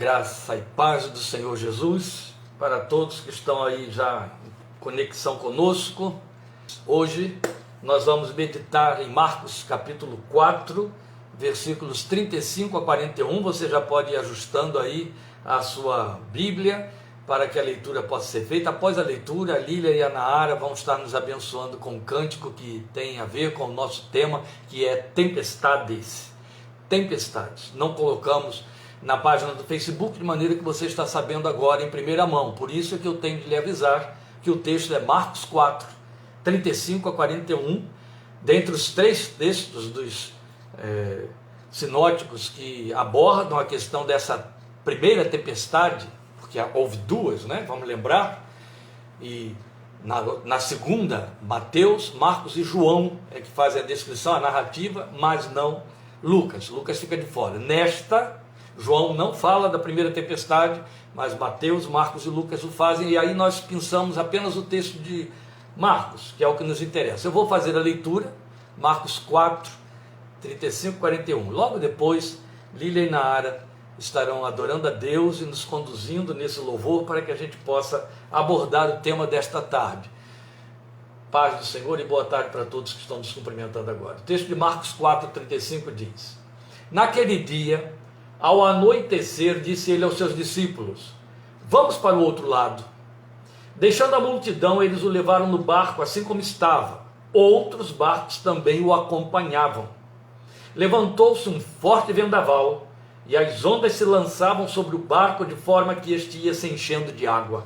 Graça e paz do Senhor Jesus para todos que estão aí já em conexão conosco. Hoje nós vamos meditar em Marcos capítulo 4, versículos 35 a 41. Você já pode ir ajustando aí a sua Bíblia para que a leitura possa ser feita. Após a leitura, a Lília e a Naara vão estar nos abençoando com um cântico que tem a ver com o nosso tema, que é tempestades. Tempestades. Não colocamos na página do Facebook, de maneira que você está sabendo agora em primeira mão. Por isso é que eu tenho de lhe avisar que o texto é Marcos 4, 35 a 41, dentre os três textos dos sinóticos que abordam a questão dessa primeira tempestade, porque houve duas, né? Vamos lembrar, e na segunda, Mateus, Marcos e João é que fazem a descrição, a narrativa, mas não Lucas. Lucas fica de fora. Nesta, João não fala da primeira tempestade, mas Mateus, Marcos e Lucas o fazem, e aí nós pensamos apenas o texto de Marcos, que é o que nos interessa. Eu vou fazer a leitura, Marcos 4, 35 e 41. Logo depois, Lília e Naara estarão adorando a Deus e nos conduzindo nesse louvor para que a gente possa abordar o tema desta tarde. Paz do Senhor e boa tarde para todos que estão nos cumprimentando agora. O texto de Marcos 4, 35 diz: Naquele dia, ao anoitecer, disse ele aos seus discípulos: Vamos para o outro lado. Deixando a multidão, eles o levaram no barco assim como estava. Outros barcos também o acompanhavam. Levantou-se um forte vendaval, e as ondas se lançavam sobre o barco de forma que este ia se enchendo de água.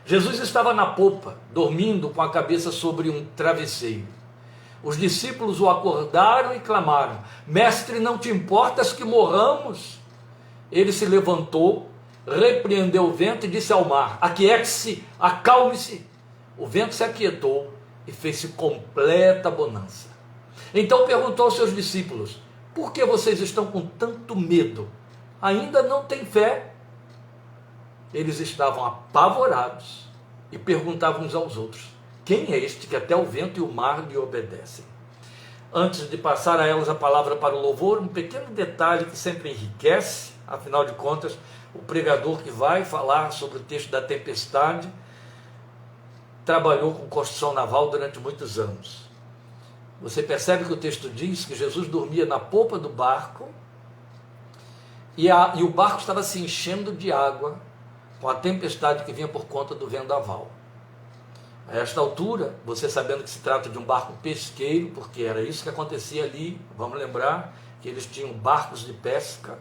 Jesus estava na popa, dormindo com a cabeça sobre um travesseiro. Os discípulos o acordaram e clamaram: Mestre, não te importas que morramos? Ele se levantou, repreendeu o vento e disse ao mar: Aquiete-se, acalme-se. O vento se aquietou e fez-se completa bonança. Então perguntou aos seus discípulos: Por que vocês estão com tanto medo? Ainda não têm fé? Eles estavam apavorados e perguntavam uns aos outros: Quem é este que até o vento e o mar lhe obedecem? Antes de passar a elas a palavra para o louvor, um pequeno detalhe que sempre enriquece. Afinal de contas, o pregador que vai falar sobre o texto da tempestade trabalhou com construção naval durante muitos anos. Você percebe que o texto diz que Jesus dormia na popa do barco e o barco estava se enchendo de água com a tempestade que vinha por conta do vendaval. A esta altura, você sabendo que se trata de um barco pesqueiro, porque era isso que acontecia ali, vamos lembrar que eles tinham barcos de pesca.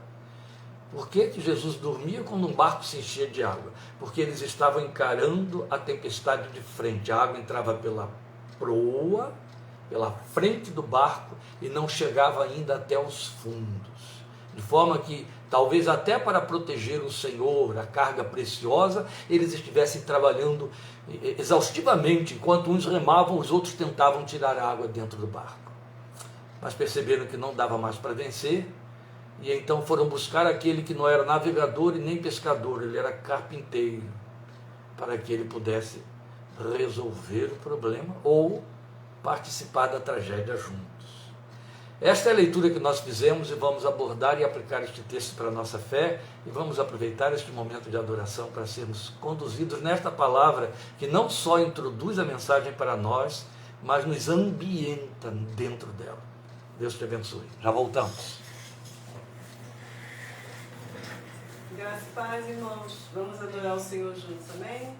Por que Jesus dormia quando um barco se enchia de água? Porque eles estavam encarando a tempestade de frente. A água entrava pela proa, pela frente do barco, e não chegava ainda até os fundos. De forma que, talvez até para proteger o Senhor, a carga preciosa, eles estivessem trabalhando exaustivamente. Enquanto uns remavam, os outros tentavam tirar a água dentro do barco. Mas perceberam que não dava mais para vencer, e então foram buscar aquele que não era navegador e nem pescador, ele era carpinteiro, para que ele pudesse resolver o problema ou participar da tragédia juntos. Esta é a leitura que nós fizemos e vamos abordar e aplicar este texto para a nossa fé, e vamos aproveitar este momento de adoração para sermos conduzidos nesta palavra que não só introduz a mensagem para nós, mas nos ambienta dentro dela. Deus te abençoe. Já voltamos. Graças e paz, irmãos. Vamos adorar o Senhor juntos, amém?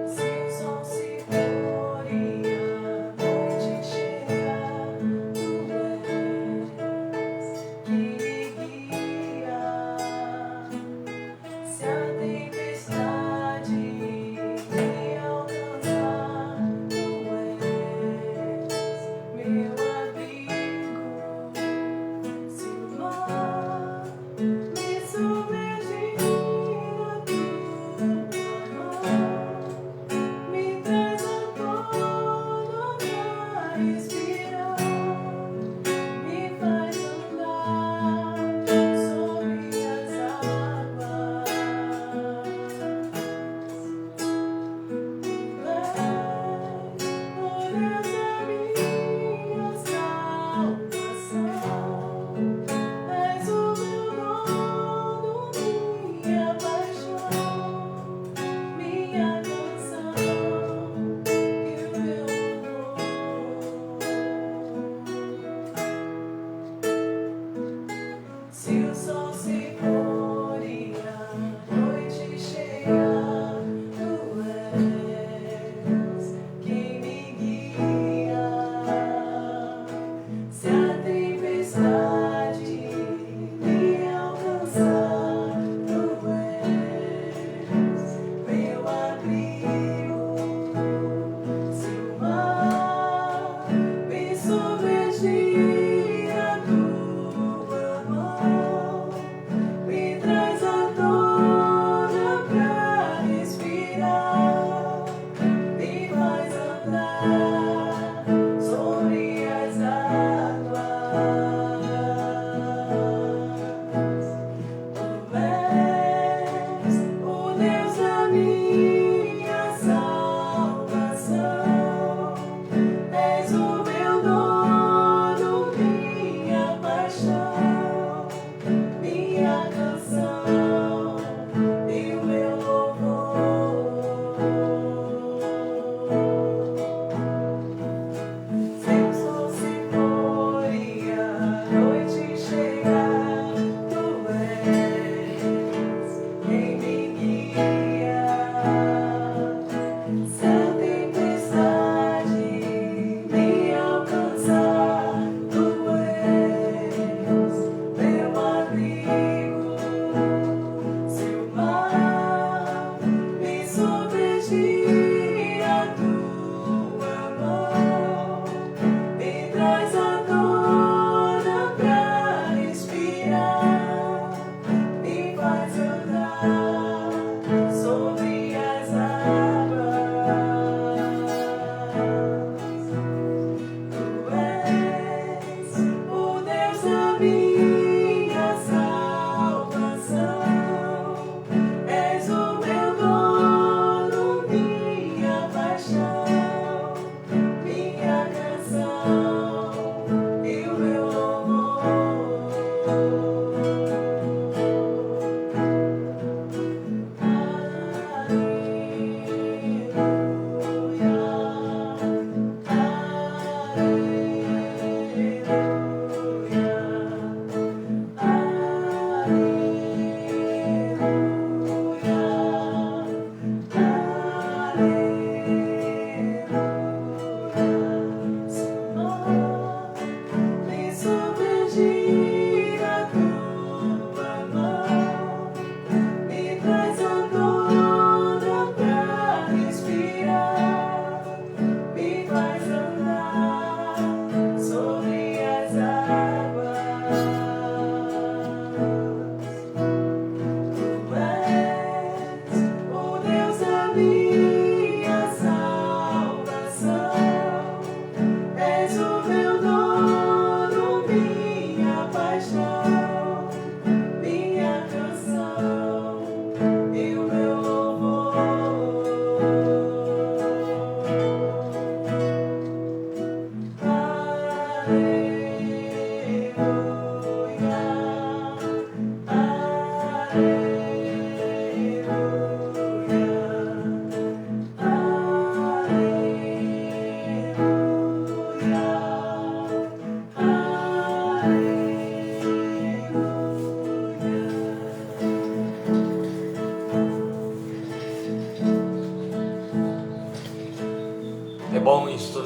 Se o sol se pôr e a noite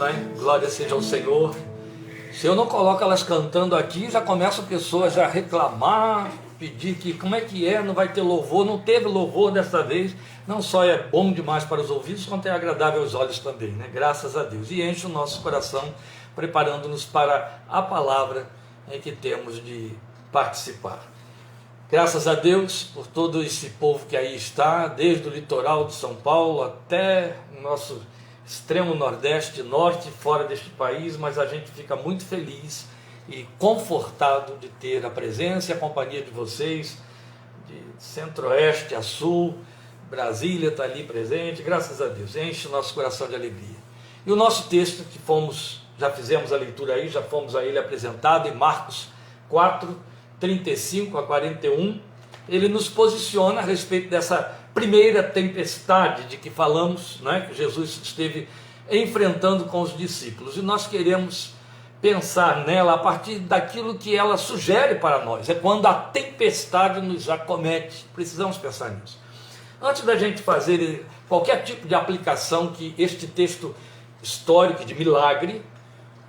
né? Glória seja ao Senhor. Se eu não coloco elas cantando aqui, já começam pessoas a reclamar, pedir que como é que é, não vai ter louvor, não teve louvor dessa vez. Não só é bom demais para os ouvidos, quanto é agradável aos olhos também, né? Graças a Deus. E enche o nosso coração, preparando-nos para a palavra em que temos de participar. Graças a Deus por todo esse povo que aí está, desde o litoral de São Paulo até o nosso extremo nordeste, norte e fora deste país, mas a gente fica muito feliz e confortado de ter a presença e a companhia de vocês, de centro-oeste a sul. Brasília está ali presente, graças a Deus, enche o nosso coração de alegria. E o nosso texto que já fizemos a leitura aí, já fomos a ele apresentado em Marcos 4, 35 a 41, ele nos posiciona a respeito dessa primeira tempestade de que falamos, né, que Jesus esteve enfrentando com os discípulos, e nós queremos pensar nela a partir daquilo que ela sugere para nós, é quando a tempestade nos acomete, precisamos pensar nisso. Antes da gente fazer qualquer tipo de aplicação que este texto histórico de milagre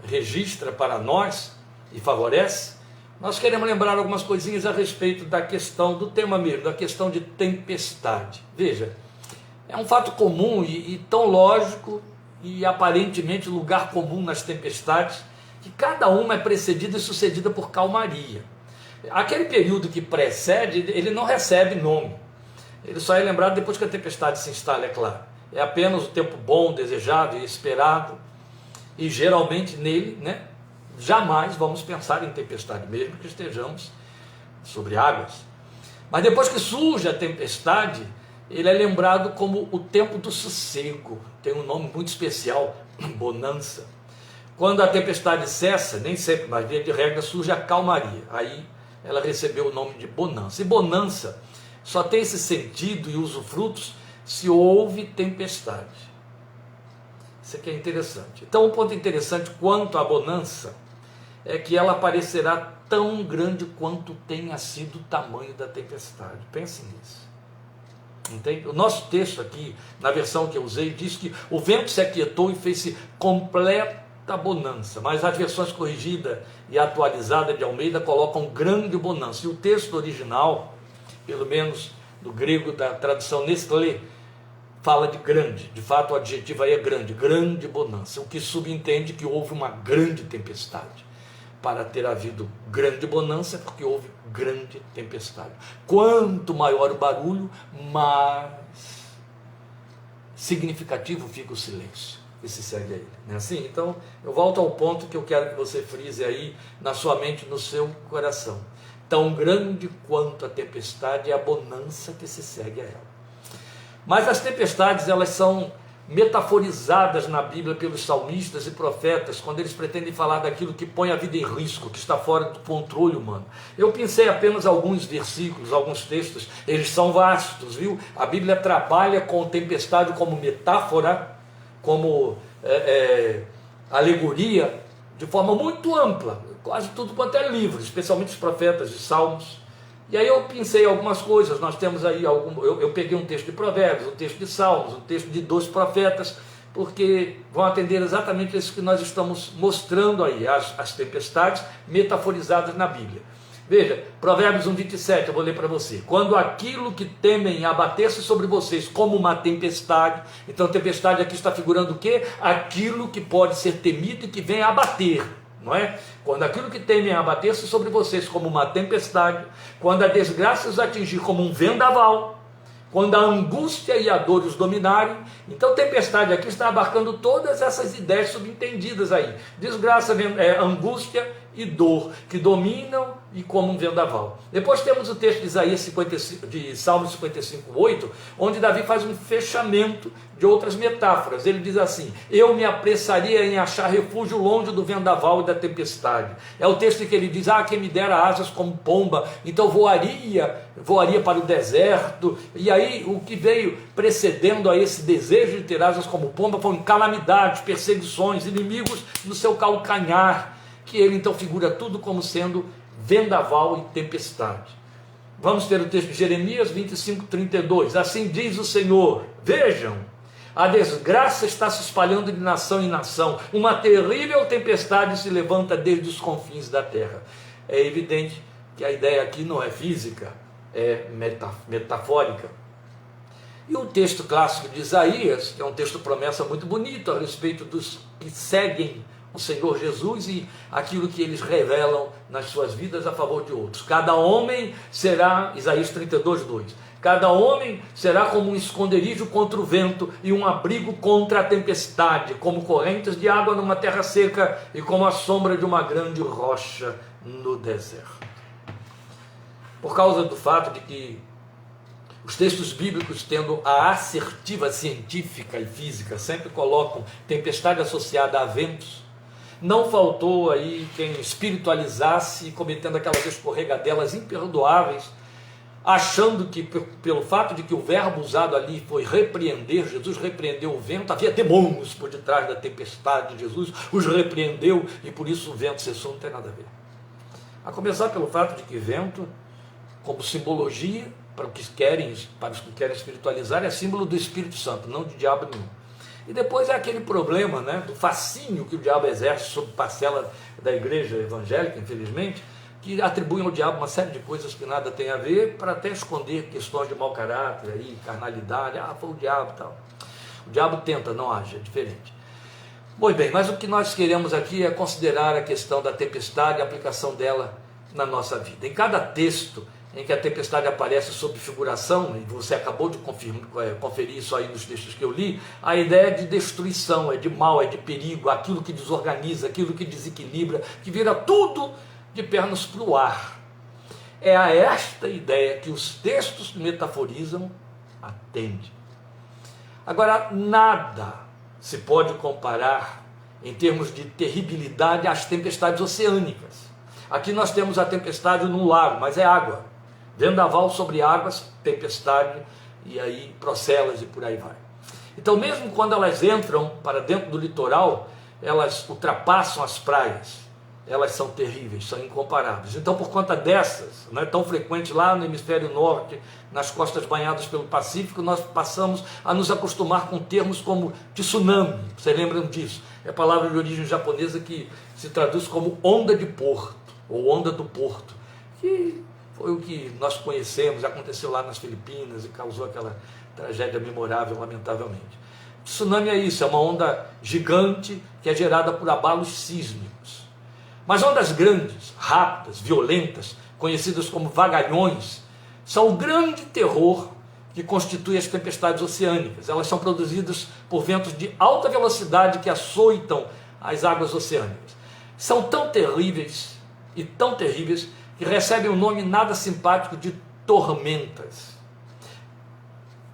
registra para nós e favorece, nós queremos lembrar algumas coisinhas a respeito da questão do tema mesmo, da questão de tempestade. Veja, é um fato comum e tão lógico e aparentemente lugar comum nas tempestades, que cada uma é precedida e sucedida por calmaria. Aquele período que precede, ele não recebe nome, ele só é lembrado depois que a tempestade se instala, é claro. É apenas o tempo bom, desejado e esperado, e geralmente nele, né, jamais vamos pensar em tempestade, mesmo que estejamos sobre águas. Mas depois que surge a tempestade, ele é lembrado como o tempo do sossego, tem um nome muito especial, bonança. Quando a tempestade cessa, nem sempre, mas via de regra, surge a calmaria, aí ela recebeu o nome de bonança. E bonança só tem esse sentido e usufrutos se houve tempestade. Isso aqui é interessante. Então, um ponto interessante quanto à bonança é que ela parecerá tão grande quanto tenha sido o tamanho da tempestade. Pense nisso. Entende? O nosso texto aqui, na versão que eu usei, diz que o vento se aquietou e fez-se completa bonança, mas as versões corrigida e atualizada de Almeida colocam grande bonança. E o texto original, pelo menos do grego da tradução Nestlé, fala de grande. De fato, o adjetivo aí é grande, grande bonança, o que subentende que houve uma grande tempestade. Para ter havido grande bonança, é porque houve grande tempestade. Quanto maior o barulho, mais significativo fica o silêncio que se segue a ele. Não é assim? Então, eu volto ao ponto que eu quero que você frise aí na sua mente, no seu coração. Tão grande quanto a tempestade é a bonança que se segue a ela. Mas as tempestades, elas são metaforizadas na Bíblia pelos salmistas e profetas, quando eles pretendem falar daquilo que põe a vida em risco, que está fora do controle humano. Eu pensei apenas alguns versículos, alguns textos, eles são vastos, viu? A Bíblia trabalha com tempestade como metáfora, como alegoria, de forma muito ampla, quase tudo quanto é livro, especialmente os profetas e salmos. E aí eu pensei algumas coisas, nós temos aí, eu peguei um texto de Provérbios, um texto de Salmos, um texto de 2 profetas, porque vão atender exatamente isso que nós estamos mostrando aí, as tempestades metaforizadas na Bíblia. Veja, Provérbios 1:27, eu vou ler para você. Quando aquilo que temem abater-se sobre vocês como uma tempestade, então tempestade aqui está figurando o quê? Aquilo que pode ser temido e que vem a abater. Não é? Quando aquilo que temem abater-se sobre vocês como uma tempestade, quando a desgraça os atingir como um vendaval, quando a angústia e a dor os dominarem, então tempestade aqui está abarcando todas essas ideias subentendidas aí, desgraça, angústia e dor, que dominam e como um vendaval. Depois temos o texto de Isaías 55, de Salmo 55:8, onde Davi faz um fechamento de outras metáforas. Ele diz assim: eu me apressaria em achar refúgio longe do vendaval e da tempestade. É o texto que ele diz: quem me dera asas como pomba, então voaria para o deserto. E aí o que veio precedendo a esse desejo de ter asas como pomba foram calamidades, perseguições, inimigos no seu calcanhar, que ele então figura tudo como sendo vendaval e tempestade. Vamos ter o texto de Jeremias 25:32. Assim diz o Senhor: vejam, A desgraça está se espalhando de nação em nação. Uma terrível tempestade se levanta desde os confins da terra. É evidente que a ideia aqui não é física, é metafórica. E o texto clássico de Isaías, que é um texto promessa muito bonito a respeito dos que seguem o Senhor Jesus e aquilo que eles revelam nas suas vidas a favor de outros. Cada homem será, Isaías 32, 2, cada homem será como um esconderijo contra o vento e um abrigo contra a tempestade, como correntes de água numa terra seca e como a sombra de uma grande rocha no deserto. Por causa do fato de que os textos bíblicos, tendo a assertiva científica e física, sempre colocam tempestade associada a ventos, não faltou aí quem espiritualizasse, cometendo aquelas escorregadelas imperdoáveis, achando que pelo fato de que o verbo usado ali foi repreender, Jesus repreendeu o vento, havia demônios por detrás da tempestade, Jesus os repreendeu e por isso o vento cessou. Não tem nada a ver. A começar pelo fato de que vento, como simbologia, para os que querem espiritualizar, é símbolo do Espírito Santo, não de diabo nenhum. E depois é aquele problema, né, do fascínio que o diabo exerce sobre parcela da igreja evangélica, infelizmente, que atribuem ao diabo uma série de coisas que nada tem a ver, para até esconder questões de mau caráter, aí, carnalidade, foi o diabo e tal. O diabo tenta, não age, é diferente. Pois bem, mas o que nós queremos aqui é considerar a questão da tempestade e a aplicação dela na nossa vida. Em cada texto em que a tempestade aparece sob figuração, e você acabou de conferir isso aí nos textos que eu li, a ideia é de destruição, é de mal, é de perigo, aquilo que desorganiza, aquilo que desequilibra, que vira tudo de pernas para o ar. É a esta ideia que os textos metaforizam, atende. Agora, nada se pode comparar em termos de terribilidade às tempestades oceânicas. Aqui nós temos a tempestade no lago, mas é água. Vendaval sobre águas, tempestade, e aí procelas e por aí vai. Então, mesmo quando elas entram para dentro do litoral, elas ultrapassam as praias. Elas são terríveis, são incomparáveis. Então, por conta dessas, não é tão frequente lá no hemisfério norte, nas costas banhadas pelo Pacífico, nós passamos a nos acostumar com termos como tsunami. Vocês lembram disso? É a palavra de origem japonesa que se traduz como onda de porto, ou onda do porto, que foi o que nós conhecemos, aconteceu lá nas Filipinas e causou aquela tragédia memorável, lamentavelmente. Tsunami é isso, é uma onda gigante que é gerada por abalos sísmicos. Mas ondas grandes, rápidas, violentas, conhecidas como vagalhões, são o grande terror que constitui as tempestades oceânicas. Elas são produzidas por ventos de alta velocidade que açoitam as águas oceânicas. São tão terríveis e tão terríveis que recebem um nome nada simpático de tormentas.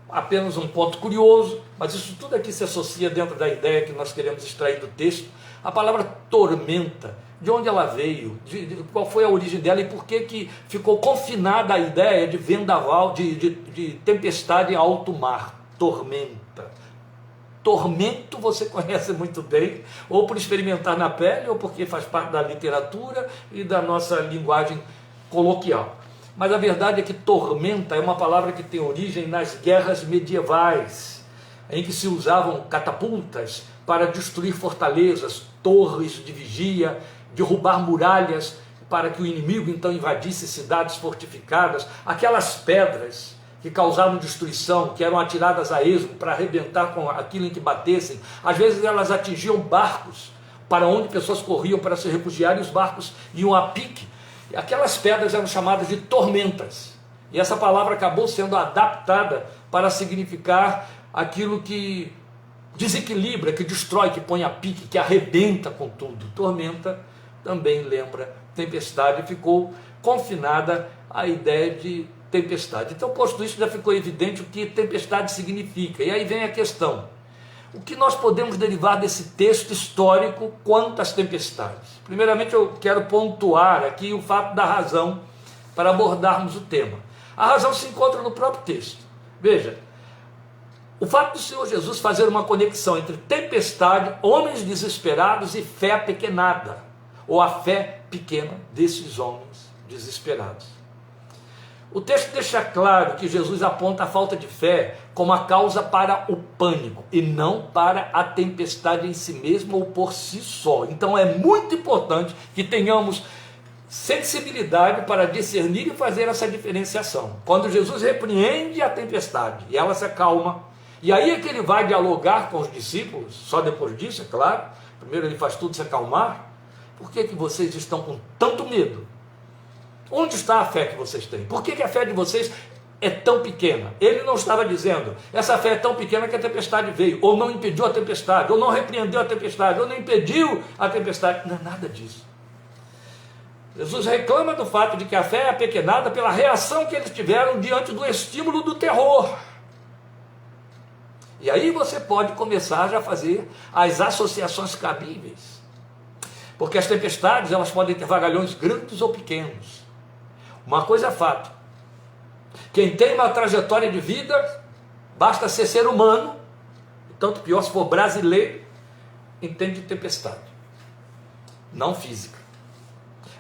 Apenas um ponto curioso, mas isso tudo aqui se associa dentro da ideia que nós queremos extrair do texto. A palavra tormenta, de onde ela veio, qual foi a origem dela e por que ficou confinada a ideia de vendaval, de tempestade em alto mar, tormenta. Tormento você conhece muito bem, ou por experimentar na pele, ou porque faz parte da literatura e da nossa linguagem coloquial. Mas a verdade é que tormenta é uma palavra que tem origem nas guerras medievais, em que se usavam catapultas para destruir fortalezas, torres de vigia, derrubar muralhas para que o inimigo então invadisse cidades fortificadas. Aquelas pedras que causavam destruição, que eram atiradas a esmo para arrebentar com aquilo em que batessem, às vezes elas atingiam barcos para onde pessoas corriam para se refugiar e os barcos iam a pique. Aquelas pedras eram chamadas de tormentas, e essa palavra acabou sendo adaptada para significar aquilo que desequilibra, que destrói, que põe a pique, que arrebenta com tudo. Tormenta também lembra tempestade, ficou confinada à ideia de tempestade. Então, posto isso, já ficou evidente o que tempestade significa. E aí vem a questão: o que nós podemos derivar desse texto histórico quanto às tempestades? Primeiramente, eu quero pontuar aqui o fato da razão para abordarmos o tema. A razão se encontra no próprio texto. Veja, o fato do Senhor Jesus fazer uma conexão entre tempestade, homens desesperados e fé apequenada, ou a fé pequena desses homens desesperados. O texto deixa claro que Jesus aponta a falta de fé como a causa para o pânico e não para a tempestade em si mesma ou por si só. Então é muito importante que tenhamos sensibilidade para discernir e fazer essa diferenciação. Quando Jesus repreende a tempestade e ela se acalma, e aí é que ele vai dialogar com os discípulos, só depois disso, é claro. Primeiro ele faz tudo se acalmar. Por que vocês estão com tanto medo? Onde está a fé que vocês têm? Por que a fé de vocês é tão pequena? Ele não estava dizendo, essa fé é tão pequena que a tempestade veio, ou não impediu a tempestade, ou não repreendeu a tempestade, ou não impediu a tempestade. Não é nada disso. Jesus reclama do fato de que a fé é apequenada pela reação que eles tiveram diante do estímulo do terror. E aí você pode começar já a fazer as associações cabíveis. Porque as tempestades, elas podem ter vagalhões grandes ou pequenos. Uma coisa é fato. Quem tem uma trajetória de vida, basta ser humano, tanto pior se for brasileiro, entende de tempestade. Não física.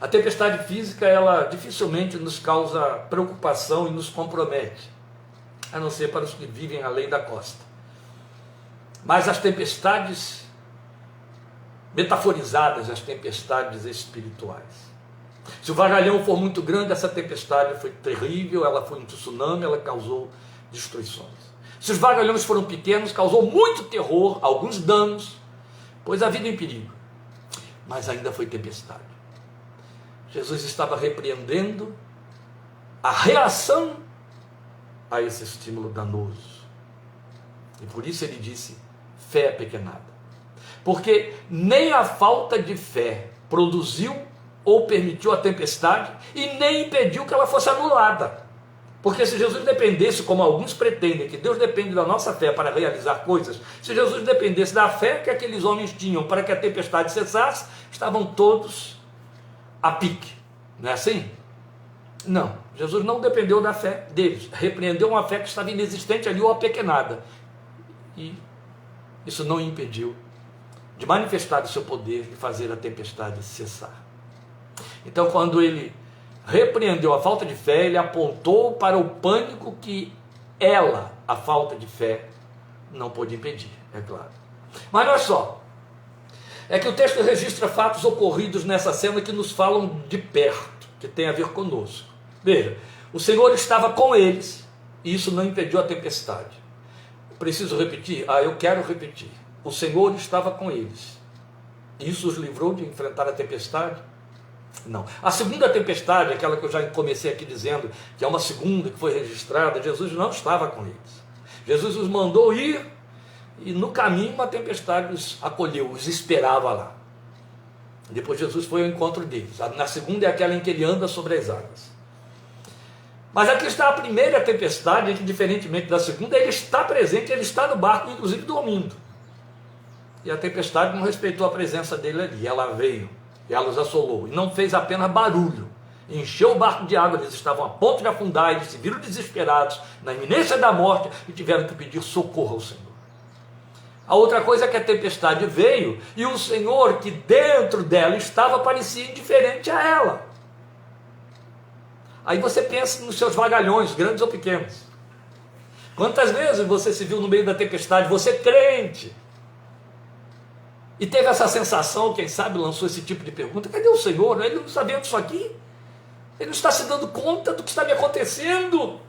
A tempestade física, ela dificilmente nos causa preocupação e nos compromete, a não ser para os que vivem além da costa. Mas as tempestades metaforizadas, as tempestades espirituais. Se o vagalhão for muito grande, essa tempestade foi terrível, ela foi um tsunami, ela causou destruições. Se os vagalhões foram pequenos, causou muito terror, alguns danos, pôs a vida em perigo. Mas ainda foi tempestade. Jesus estava repreendendo a reação a esse estímulo danoso. E por isso ele disse, fé apequenada. Porque nem a falta de fé produziu ou permitiu a tempestade e nem impediu que ela fosse anulada. Porque se Jesus dependesse, como alguns pretendem, que Deus depende da nossa fé para realizar coisas, se Jesus dependesse da fé que aqueles homens tinham para que a tempestade cessasse, estavam todos a pique. Não é assim? Não, Jesus não dependeu da fé deles, repreendeu uma fé que estava inexistente ali ou apequenada. E isso não impediu de manifestar o seu poder e fazer a tempestade cessar. Então, quando ele repreendeu a falta de fé, ele apontou para o pânico que ela, a falta de fé, não pôde impedir, é claro. Mas não é só. É que o texto registra fatos ocorridos nessa cena que nos falam de perto, que tem a ver conosco. Veja, o Senhor estava com eles, e isso não impediu a tempestade. Preciso repetir? Eu quero repetir. O Senhor estava com eles. Isso os livrou de enfrentar a tempestade? Não. A segunda tempestade, aquela que eu já comecei aqui dizendo, que é uma segunda que foi registrada, Jesus não estava com eles. Jesus os mandou ir, e no caminho uma tempestade os acolheu, os esperava lá. Depois Jesus foi ao encontro deles. Na segunda é aquela em que ele anda sobre as águas. Mas aqui está a primeira tempestade, que diferentemente da segunda, ele está presente, ele está no barco, inclusive dormindo. E a tempestade não respeitou a presença dele ali, ela veio, e ela os assolou, e não fez apenas barulho, encheu o barco de água, eles estavam a ponto de afundar, eles se viram desesperados, na iminência da morte, e tiveram que pedir socorro ao Senhor. A outra coisa é que a tempestade veio, e o Senhor, que dentro dela estava, parecia indiferente a ela. Aí você pensa nos seus vagalhões, grandes ou pequenos. Quantas vezes você se viu no meio da tempestade, você crente, e teve essa sensação, quem sabe lançou esse tipo de pergunta, cadê o Senhor? Ele não está vendo isso aqui? Ele não está se dando conta do que está me acontecendo?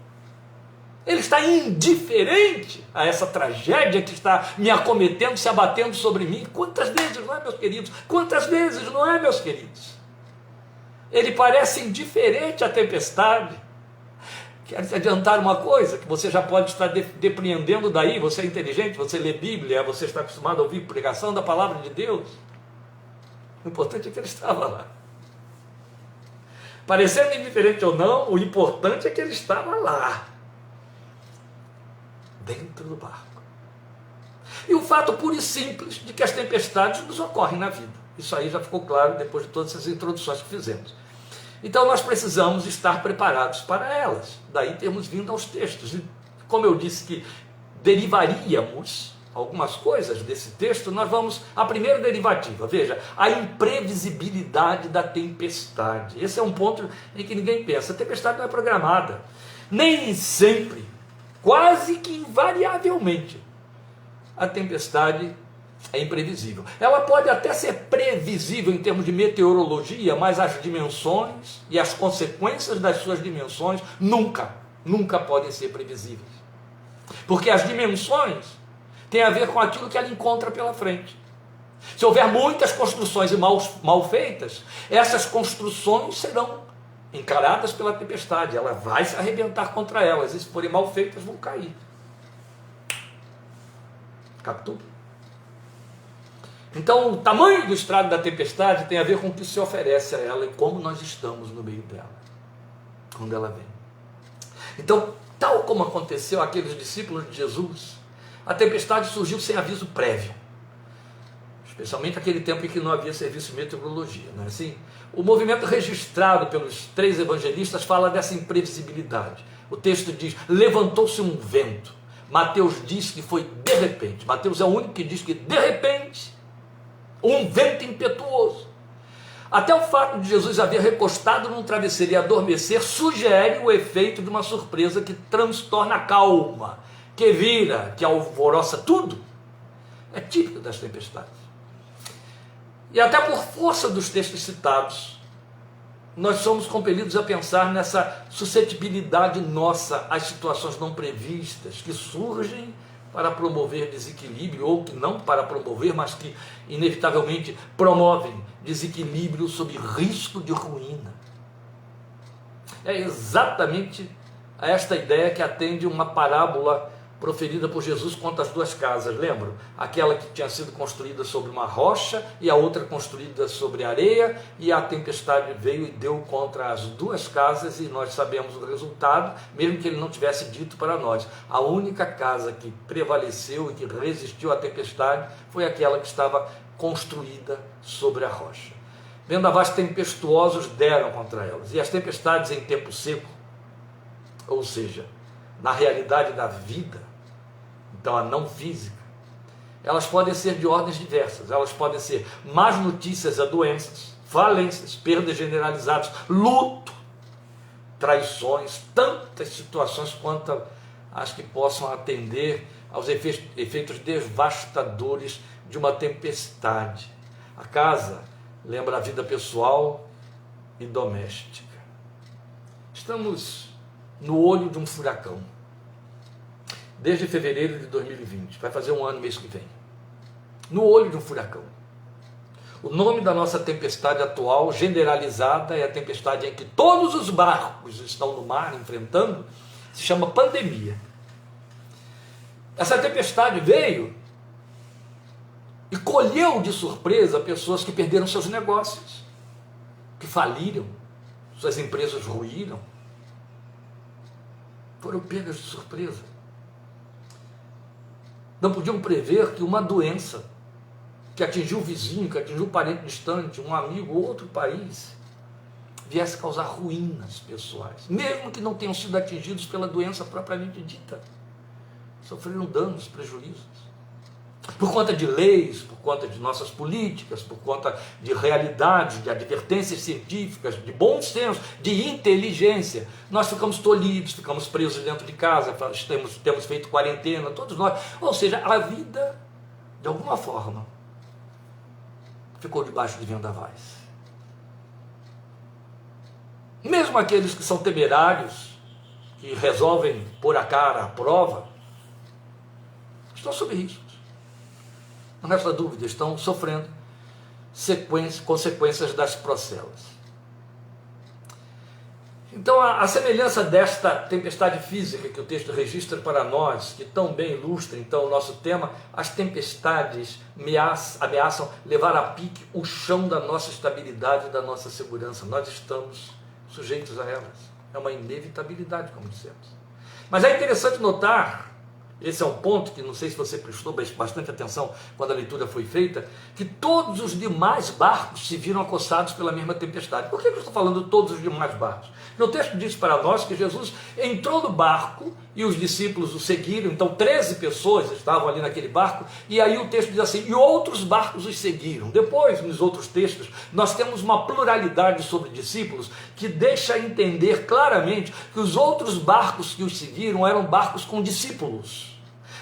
Ele está indiferente a essa tragédia que está me acometendo, se abatendo sobre mim? Quantas vezes, não é, meus queridos? Quantas vezes, não é, meus queridos? Ele parece indiferente à tempestade. Quero te adiantar uma coisa, que você já pode estar depreendendo daí, você é inteligente, você lê Bíblia, você está acostumado a ouvir pregação da palavra de Deus. O importante é que ele estava lá. Parecendo indiferente ou não, o importante é que ele estava lá, dentro do barco. E o fato puro e simples de que as tempestades nos ocorrem na vida. Isso aí já ficou claro depois de todas essas introduções que fizemos. Então nós precisamos estar preparados para elas. Daí temos vindo aos textos. E como eu disse que derivaríamos algumas coisas desse texto, nós vamos à primeira derivativa. Veja, a imprevisibilidade da tempestade. Esse é um ponto em que ninguém pensa. A tempestade não é programada. Nem sempre, quase que invariavelmente, a tempestade é imprevisível. Ela pode até ser previsível em termos de meteorologia, mas as dimensões e as consequências das suas dimensões nunca podem ser previsíveis. Porque as dimensões têm a ver com aquilo que ela encontra pela frente. Se houver muitas construções mal feitas, essas construções serão encaradas pela tempestade. Ela vai se arrebentar contra elas, e se forem mal feitas, vão cair. Captou? Então, o tamanho do estrago da tempestade tem a ver com o que se oferece a ela e como nós estamos no meio dela, quando ela vem. Então, tal como aconteceu àqueles discípulos de Jesus, a tempestade surgiu sem aviso prévio, especialmente naquele tempo em que não havia serviço de meteorologia, não é assim? O movimento registrado pelos 3 evangelistas fala dessa imprevisibilidade. O texto diz: levantou-se um vento. Mateus diz que foi de repente. Mateus é o único que diz que de repente, um vento impetuoso. Até o fato de Jesus haver recostado num travesseiro e adormecer sugere o efeito de uma surpresa que transtorna a calma, que vira, que alvoroça tudo. É típico das tempestades. E até por força dos textos citados, nós somos compelidos a pensar nessa suscetibilidade nossa às situações não previstas, que surgem para promover desequilíbrio, ou que não para promover, mas que inevitavelmente promovem desequilíbrio sob risco de ruína. É exatamente a esta ideia que atende uma parábola proferida por Jesus quanto às 2 casas, lembram? Aquela que tinha sido construída sobre uma rocha e a outra construída sobre areia, e a tempestade veio e deu contra as 2 casas, e nós sabemos o resultado, mesmo que ele não tivesse dito para nós. A única casa que prevaleceu e que resistiu à tempestade foi aquela que estava construída sobre a rocha. Vendavais tempestuosos deram contra elas, e as tempestades em tempo seco, ou seja, na realidade da vida, então a não física, elas podem ser de ordens diversas. Elas podem ser más notícias a doenças, falências, perdas generalizadas, luto, traições, tantas situações quanto as que possam atender aos efeitos devastadores de uma tempestade. A casa lembra a vida pessoal e doméstica. Estamos no olho de um furacão. Desde fevereiro de 2020, vai fazer um ano mês que vem. No olho de um furacão. O nome da nossa tempestade atual, generalizada, é a tempestade em que todos os barcos estão no mar enfrentando, se chama pandemia. Essa tempestade veio e colheu de surpresa pessoas que perderam seus negócios, que faliram, suas empresas ruíram, foram pegas de surpresa. Não podiam prever que uma doença que atingiu o vizinho, que atingiu o parente distante, um amigo, outro país, viesse causar ruínas pessoais, mesmo que não tenham sido atingidos pela doença propriamente dita. Sofreram danos, prejuízos. Por conta de leis, por conta de nossas políticas, por conta de realidades, de advertências científicas, de bom senso, de inteligência, nós ficamos tolhidos, ficamos presos dentro de casa, temos feito quarentena, todos nós. Ou seja, a vida, de alguma forma, ficou debaixo de vendavais. Mesmo aqueles que são temerários, que resolvem pôr a cara à prova, estão sob riscos. Não resta dúvida, estão sofrendo consequências das procelas. Então, a semelhança desta tempestade física que o texto registra para nós, que tão bem ilustra então o nosso tema, as tempestades ameaçam levar a pique o chão da nossa estabilidade e da nossa segurança. Nós estamos sujeitos a elas. É uma inevitabilidade, como dissemos. Mas é interessante notar, esse é um ponto que não sei se você prestou bastante atenção quando a leitura foi feita, que todos os demais barcos se viram acossados pela mesma tempestade. Por que eu estou falando de todos os demais barcos? Porque o texto diz para nós que Jesus entrou no barco e os discípulos o seguiram. Então 13 pessoas estavam ali naquele barco, e aí o texto diz assim, e outros barcos os seguiram. Depois, nos outros textos, nós temos uma pluralidade sobre discípulos, que deixa entender claramente que os outros barcos que os seguiram eram barcos com discípulos.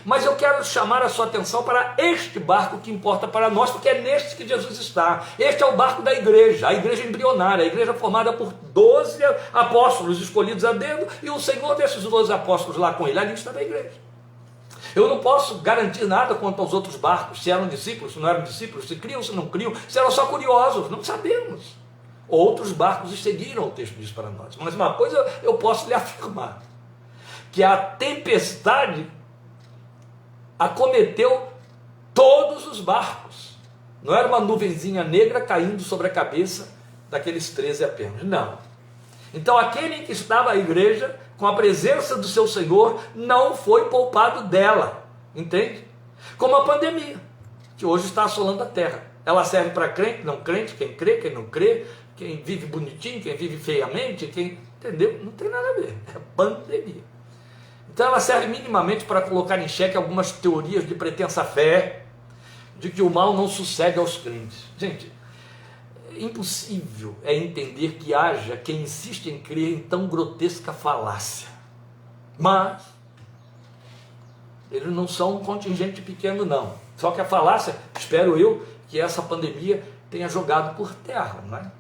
Mas eu quero chamar a sua atenção para este barco que importa para nós, porque é neste que Jesus está. Este é o barco da igreja, a igreja embrionária, a igreja formada por 12 apóstolos escolhidos a dedo, e o Senhor desses 12 apóstolos lá com ele, ali está a igreja. Eu não posso garantir nada quanto aos outros barcos, se eram discípulos, se não eram discípulos, se criam, se não criam, se eram só curiosos, não sabemos. Outros barcos os seguiram, o texto diz para nós. Mas uma coisa eu posso lhe afirmar, que a tempestade acometeu todos os barcos. Não era uma nuvenzinha negra caindo sobre a cabeça daqueles 13 apenas, não. Então aquele que estava à igreja, com a presença do seu Senhor, não foi poupado dela, entende? Como a pandemia, que hoje está assolando a terra. Ela serve para crente, não crente, quem crê, quem não crê, quem vive bonitinho, quem vive feiamente, quem... Entendeu? Não tem nada a ver, é pandemia. Então ela serve minimamente para colocar em xeque algumas teorias de pretensa fé, de que o mal não sucede aos crentes. Gente, impossível é entender que haja quem insiste em crer em tão grotesca falácia. Mas eles não são um contingente pequeno, não. Só que a falácia, espero eu, que essa pandemia tenha jogado por terra, não é?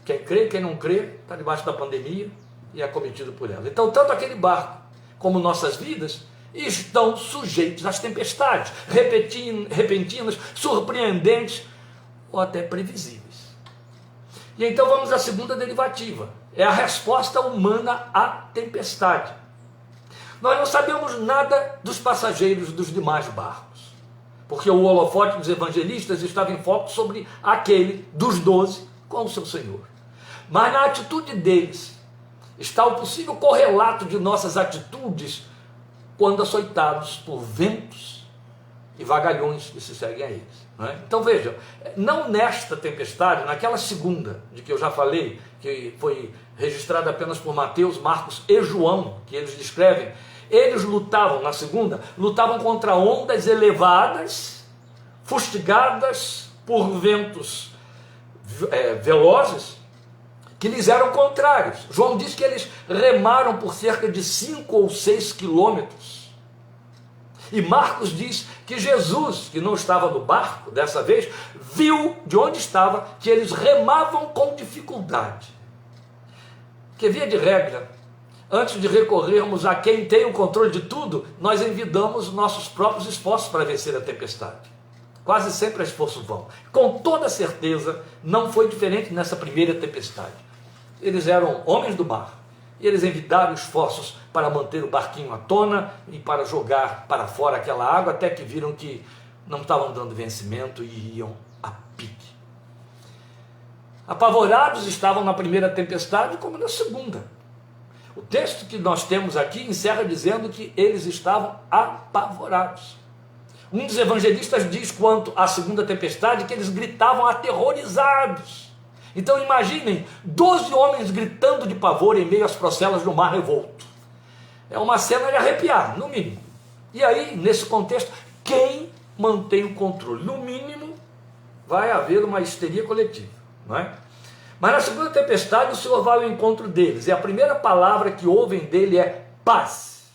Quem crê, quem não crê, está debaixo da pandemia e é acometido por ela. Então, tanto aquele barco como nossas vidas estão sujeitos às tempestades repentinas, surpreendentes ou até previsíveis. E então vamos à segunda derivativa, é a resposta humana à tempestade. Nós não sabemos nada dos passageiros dos demais barcos, porque o holofote dos evangelistas estava em foco sobre aquele dos 12 com o seu Senhor. Mas na atitude deles está o possível correlato de nossas atitudes quando açoitados por ventos e vagalhões que se seguem a eles. Não é? Então vejam, não nesta tempestade, naquela segunda, de que eu já falei, que foi registrada apenas por Mateus, Marcos e João, que eles descrevem, eles lutavam, na segunda, lutavam contra ondas elevadas, fustigadas por ventos velozes, que lhes eram contrários. João diz que eles remaram por cerca de 5 ou 6 quilômetros. E Marcos diz que Jesus, que não estava no barco dessa vez, viu de onde estava que eles remavam com dificuldade. Que via de regra, antes de recorrermos a quem tem o controle de tudo, nós envidamos nossos próprios esforços para vencer a tempestade. Quase sempre é esforço vão. Com toda certeza, não foi diferente nessa primeira tempestade. Eles eram homens do mar, e eles envidaram esforços para manter o barquinho à tona e para jogar para fora aquela água, até que viram que não estavam dando vencimento e iam a pique. Apavorados estavam na primeira tempestade como na segunda. O texto que nós temos aqui encerra dizendo que eles estavam apavorados. Um dos evangelistas diz quanto à segunda tempestade que eles gritavam aterrorizados. Então imaginem 12 homens gritando de pavor em meio às procelas do mar revolto. É uma cena de arrepiar, no mínimo. E aí, nesse contexto, quem mantém o controle? No mínimo, vai haver uma histeria coletiva, não é? Mas na segunda tempestade, o Senhor vai ao encontro deles, e a primeira palavra que ouvem dele é paz.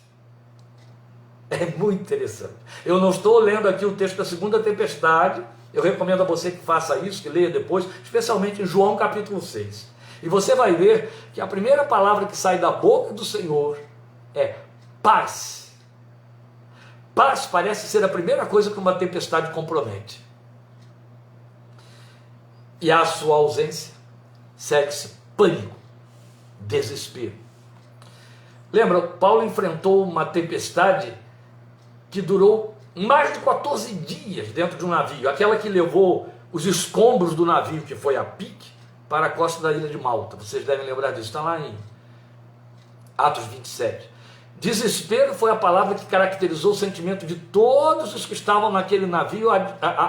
É muito interessante. Eu não estou lendo aqui o texto da segunda tempestade. Eu recomendo a você que faça isso, que leia depois, especialmente em João capítulo 6. E você vai ver que a primeira palavra que sai da boca do Senhor é paz. Paz parece ser a primeira coisa que uma tempestade compromete. E à sua ausência segue-se pânico, desespero. Lembra, Paulo enfrentou uma tempestade que durou mais de 14 dias dentro de um navio, aquela que levou os escombros do navio, que foi a pique, para a costa da ilha de Malta. Vocês devem lembrar disso, está lá em Atos 27. Desespero foi a palavra que caracterizou o sentimento de todos os que estavam naquele navio,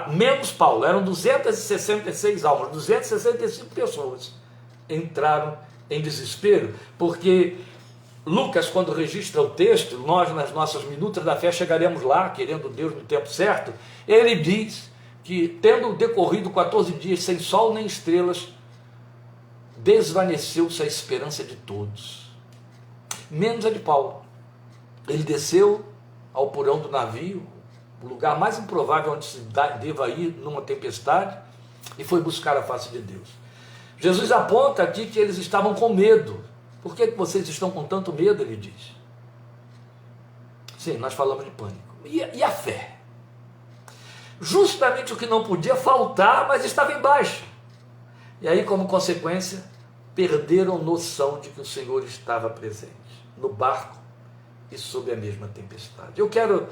menos Paulo. Eram 266 almas, 265 pessoas entraram em desespero, porque Lucas, quando registra o texto, nós nas nossas minutas da fé chegaremos lá, querendo Deus no tempo certo, ele diz que, tendo decorrido 14 dias sem sol nem estrelas, desvaneceu-se a esperança de todos, menos a de Paulo. Ele desceu ao porão do navio, o lugar mais improvável onde se deva ir numa tempestade, e foi buscar a face de Deus. Jesus aponta aqui que eles estavam com medo. Por que vocês estão com tanto medo? Ele diz. Sim, nós falamos de pânico. E a fé? Justamente o que não podia faltar, mas estava em baixa. E aí, como consequência, perderam noção de que o Senhor estava presente no barco e sob a mesma tempestade. Eu quero,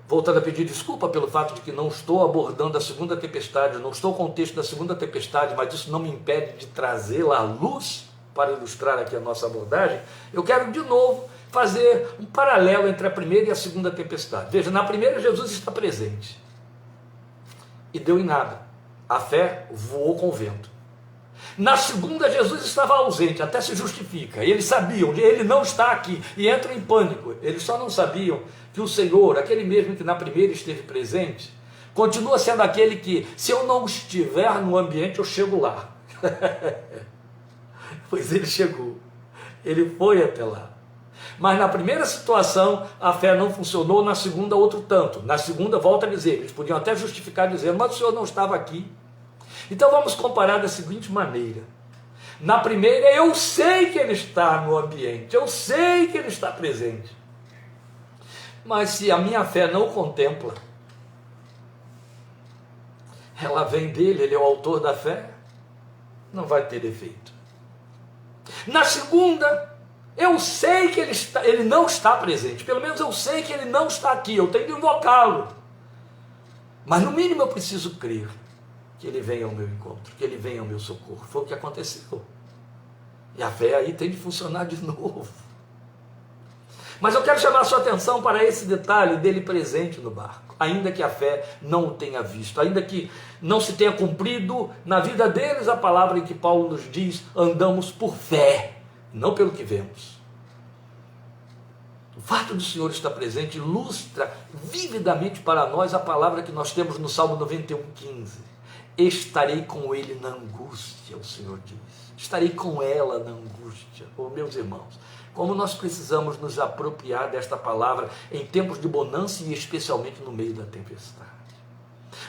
voltando a pedir desculpa pelo fato de que não estou abordando a segunda tempestade, não estou com o texto da segunda tempestade, mas isso não me impede de trazê-la à luz para ilustrar aqui a nossa abordagem. Eu quero de novo fazer um paralelo entre a primeira e a segunda tempestade. Veja, na primeira Jesus está presente e deu em nada. A fé voou com o vento. Na segunda, Jesus estava ausente, até se justifica. Eles sabiam, ele não está aqui, e entram em pânico. Eles só não sabiam que o Senhor, aquele mesmo que na primeira esteve presente, continua sendo aquele que, se eu não estiver no ambiente, eu chego lá. Pois ele chegou, ele foi até lá. Mas na primeira situação, a fé não funcionou, na segunda, outro tanto. Na segunda, volta a dizer, eles podiam até justificar dizendo, mas o Senhor não estava aqui. Então vamos comparar da seguinte maneira. Na primeira, eu sei que ele está no ambiente, eu sei que ele está presente. Mas se a minha fé não o contempla, ela vem dele, ele é o autor da fé, não vai ter efeito. Na segunda, eu sei que ele não está presente, pelo menos eu sei que ele não está aqui, eu tenho que invocá-lo. Mas no mínimo eu preciso crer que ele venha ao meu encontro, que ele venha ao meu socorro. Foi o que aconteceu. E a fé aí tem de funcionar de novo. Mas eu quero chamar a sua atenção para esse detalhe dele presente no barco. Ainda que a fé não o tenha visto, ainda que não se tenha cumprido na vida deles a palavra em que Paulo nos diz, andamos por fé, não pelo que vemos. O fato do Senhor estar presente ilustra vividamente para nós a palavra que nós temos no Salmo 91:15. Estarei com ele na angústia, o Senhor diz. Estarei com ela na angústia. Oh, meus irmãos, como nós precisamos nos apropriar desta palavra em tempos de bonança e especialmente no meio da tempestade.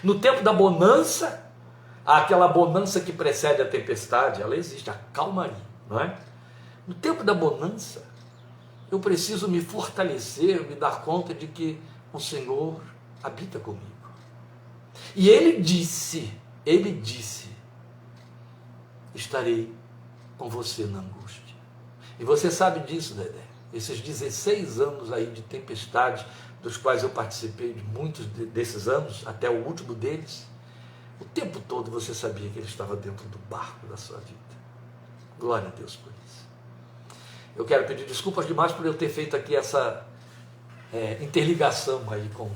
No tempo da bonança, aquela bonança que precede a tempestade, ela existe, a calmaria, não é? No tempo da bonança, eu preciso me fortalecer, me dar conta de que o Senhor habita comigo. E Ele disse, estarei com você na angústia. E você sabe disso, Dedé. Esses 16 anos aí de tempestade, dos quais eu participei de muitos desses anos, até o último deles, o tempo todo você sabia que ele estava dentro do barco da sua vida. Glória a Deus por isso. Eu quero pedir desculpas demais por eu ter feito aqui essa interligação aí com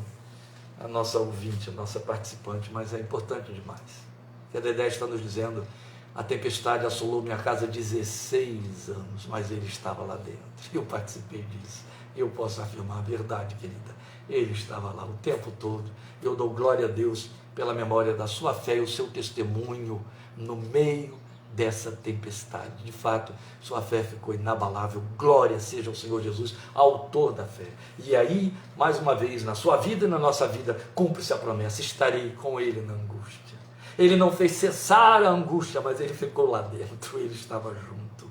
a nossa ouvinte, a nossa participante, mas é importante demais. Que a Dedé está nos dizendo, a tempestade assolou minha casa 16 anos, mas ele estava lá dentro. Eu participei disso. Eu posso afirmar a verdade, querida. Ele estava lá o tempo todo. Eu dou glória a Deus pela memória da sua fé e o seu testemunho no meio dessa tempestade. De fato, sua fé ficou inabalável. Glória seja ao Senhor Jesus, autor da fé. E aí, mais uma vez, na sua vida e na nossa vida, cumpre-se a promessa, estarei com ele na angústia. Ele não fez cessar a angústia, mas ele ficou lá dentro, ele estava junto.